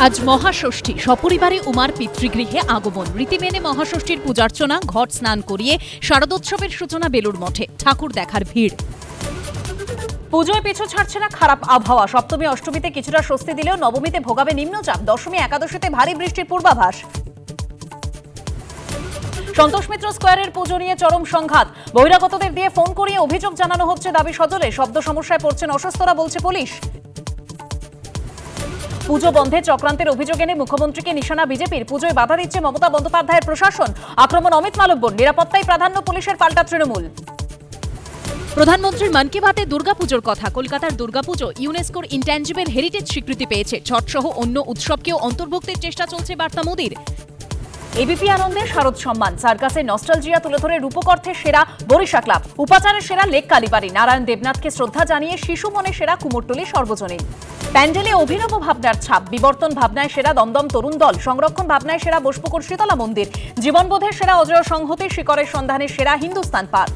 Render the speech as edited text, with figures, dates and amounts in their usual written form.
আজ মহাষষ্ঠী, সপরিবারে উমার পিতৃগৃহে আগমন। রীতি মেনে মহাষষ্ঠীর পূজার্চনা, ঘট স্নান করিয়ে শারদোৎসবের সূচনা বেলুড় মঠে। ঠাকুর দেখার ভিড়। পুজোয় পিছু ছাড়ছে না খারাপ আবহাওয়া। সপ্তমী অষ্টমীতে কিছুটা স্বস্তি দিলেও নবমীতে ভোগাবে নিম্নচাপ। দশমী একাদশীতে ভারী বৃষ্টির পূর্বাভাস। সন্তোষ মিত্র স্কোয়ারের পুজো নিয়ে চরম সংঘাত। বহিরাগতদের দিয়ে ফোন করিয়ে অভিযোগ জানানো হচ্ছে দাবি সজলে। শব্দ সমস্যায় পড়ছেন অসুস্থরা, বলছে পুলিশ। পুজো বন্ধে চক্রান্তের অভিযোগ এনে মুখ্যমন্ত্রীকে নিশানা বিজেপির। পুজোয় বাধা দিচ্ছে মমতা বন্দ্যোপাধ্যায়ের প্রশাসন। আক্রমণ অমিত মালব্যর। নিরাপত্তায় প্রাধান্য পুলিশের, পাল্টা তৃণমূল। প্রধানমন্ত্রীর মন কি বাতে দুর্গাপুজোর কথা। কলকাতার দুর্গাপুজো ইউনেস্কোর ইনট্যাঞ্জিবল হেরিটেজ স্বীকৃতি পেয়েছে। ছটসহ অন্য উৎসবকেও অন্তর্ভুক্তির চেষ্টা চলছে, বার্তা মোদির। এবিপি আনন্দে শারদ সম্মান। সার্কাসের নস্টালজিয়া তুলে ধরে রূপকর্থের সেরা বরিশা ক্লাব। উপাচারের সেরা লেক কালীবাড়ি। নারায়ণ দেবনাথকে শ্রদ্ধা জানিয়ে শিশু মনে সেরা কুমোরটুলি সর্বজনীন। প্যান্ডেলে অভিনব ভাবনার ছাপ। বিবর্তন ভাবনায় সেরা দমদম তরুণ দল। সংরক্ষণ ভাবনায় সেরা বোসপুকুর শীতলা মন্দির। জীবনবোধের সেরা অজয় সংহতি। শিকরের সন্ধানের সেরা হিন্দুস্তান পার্ক।